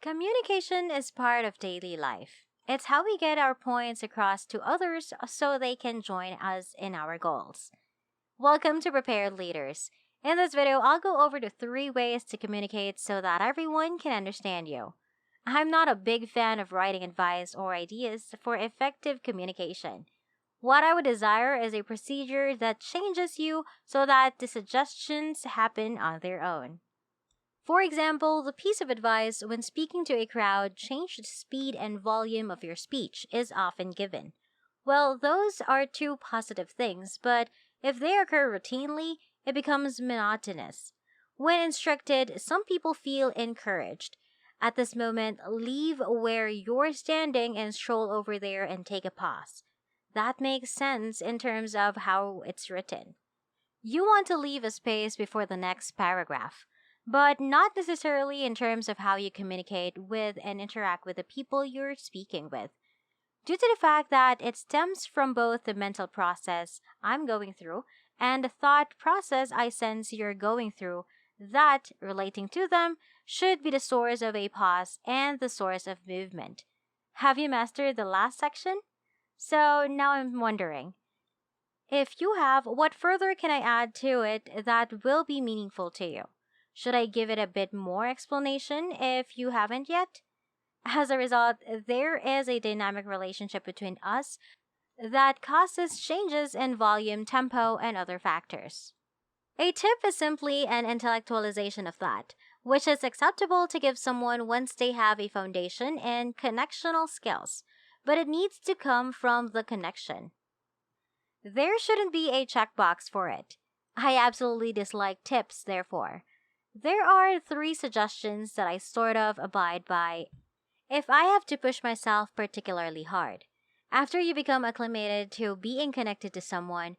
Communication is part of daily life. It's how we get our points across to others so they can join us in our goals. Welcome to Prepared Leaders. In this video, I'll go over the 3 ways to communicate so that everyone can understand you. I'm not a big fan of writing advice or ideas for effective communication. What I would desire is a procedure that changes you so that the suggestions happen on their own. For example, the piece of advice when speaking to a crowd, change the speed and volume of your speech is often given. Well, those are two positive things, but if they occur routinely, it becomes monotonous. When instructed, some people feel encouraged. At this moment, leave where you're standing and stroll over there and take a pause. That makes sense in terms of how it's written. You want to leave a space before the next paragraph, but not necessarily in terms of how you communicate with and interact with the people you're speaking with. Due to the fact that it stems from both the mental process I'm going through and the thought process I sense you're going through, that, relating to them, should be the source of a pause and the source of movement. Have you mastered the last section? So now I'm wondering, if you have, what further can I add to it that will be meaningful to you? Should I give it a bit more explanation if you haven't yet? As a result, there is a dynamic relationship between us that causes changes in volume, tempo, and other factors. A tip is simply an intellectualization of that, which is acceptable to give someone once they have a foundation in connectional skills, but it needs to come from the connection. There shouldn't be a checkbox for it. I absolutely dislike tips, therefore. There are 3 suggestions that I sort of abide by if I have to push myself particularly hard. After you become acclimated to being connected to someone,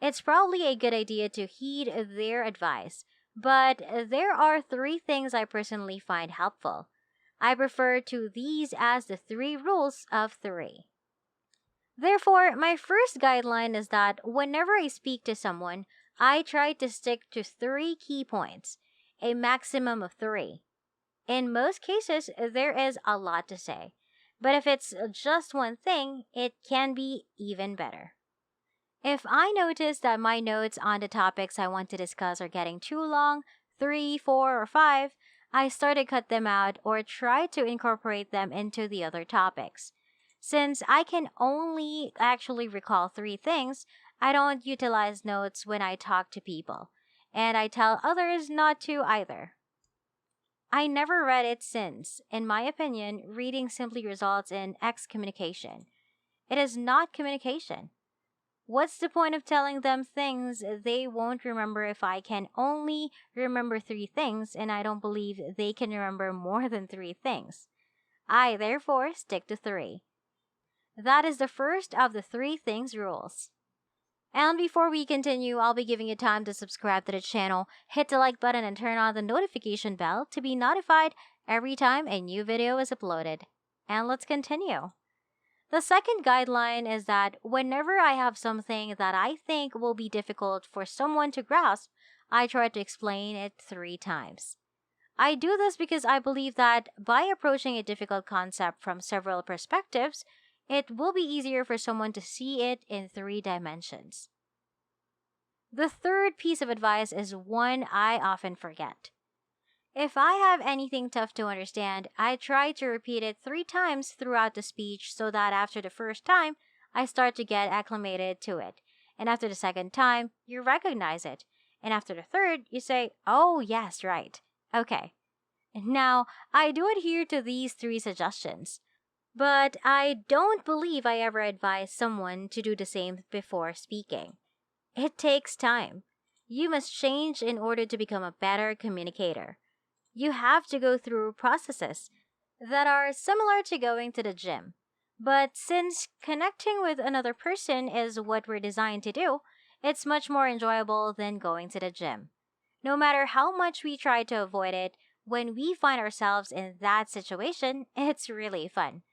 it's probably a good idea to heed their advice, but there are 3 things I personally find helpful. I refer to these as the 3 rules of 3. Therefore, my first guideline is that whenever I speak to someone, I try to stick to 3 key points, a maximum of 3. In most cases, there is a lot to say, but if it's just one thing, it can be even better. If I notice that my notes on the topics I want to discuss are getting too long, 3, 4, or 5, I start to cut them out or try to incorporate them into the other topics. Since I can only actually recall 3 things, I don't utilize notes when I talk to people, and I tell others not to either. I never read it since, in my opinion, reading simply results in excommunication. It is not communication. What's the point of telling them things they won't remember if I can only remember 3 things and I don't believe they can remember more than 3 things? I therefore stick to 3. That is the first of the 3 things rules. And before we continue, I'll be giving you time to subscribe to the channel, hit the like button, and turn on the notification bell to be notified every time a new video is uploaded. And let's continue. The second guideline is that whenever I have something that I think will be difficult for someone to grasp, I try to explain it 3 times. I do this because I believe that by approaching a difficult concept from several perspectives, it will be easier for someone to see it in 3 dimensions. The third piece of advice is one I often forget. If I have anything tough to understand, I try to repeat it 3 times throughout the speech so that after the first time, I start to get acclimated to it. And after the second time, you recognize it. And after the third, you say, "Oh, yes, right. Okay." Now, I do adhere to these 3 suggestions. But I don't believe I ever advise someone to do the same before speaking. It takes time. You must change in order to become a better communicator. You have to go through processes that are similar to going to the gym. But since connecting with another person is what we're designed to do, it's much more enjoyable than going to the gym. No matter how much we try to avoid it, when we find ourselves in that situation, it's really fun.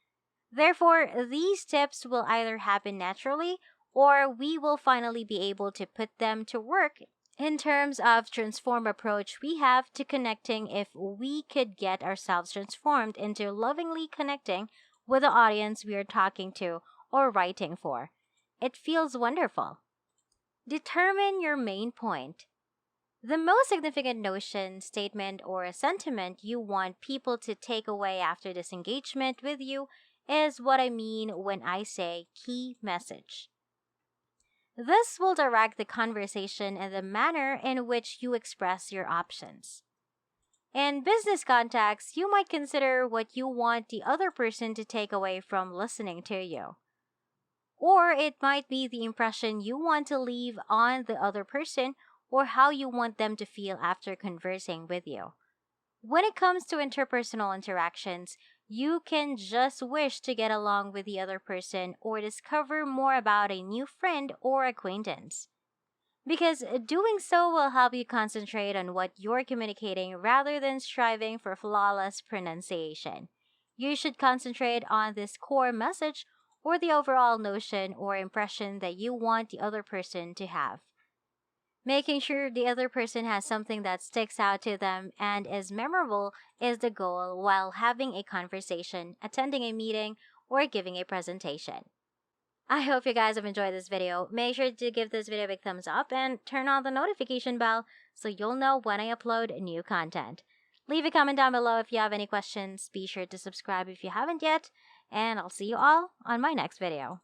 Therefore, these tips will either happen naturally or we will finally be able to put them to work In terms of transform approach we have to connecting, if we could get ourselves transformed into lovingly connecting with the audience we are talking to or writing for, it feels wonderful. Determine your main point. The most significant notion, statement, or sentiment you want people to take away after this engagement with you is what I mean when I say key message. This will direct the conversation and the manner in which you express your options. In business context, you might consider what you want the other person to take away from listening to you. Or it might be the impression you want to leave on the other person or how you want them to feel after conversing with you. When it comes to interpersonal interactions, you can just wish to get along with the other person or discover more about a new friend or acquaintance. Because doing so will help you concentrate on what you're communicating rather than striving for flawless pronunciation. You should concentrate on this core message or the overall notion or impression that you want the other person to have. Making sure the other person has something that sticks out to them and is memorable is the goal while having a conversation, attending a meeting, or giving a presentation. I hope you guys have enjoyed this video. Make sure to give this video a big thumbs up and turn on the notification bell so you'll know when I upload new content. Leave a comment down below if you have any questions. Be sure to subscribe if you haven't yet, and I'll see you all on my next video.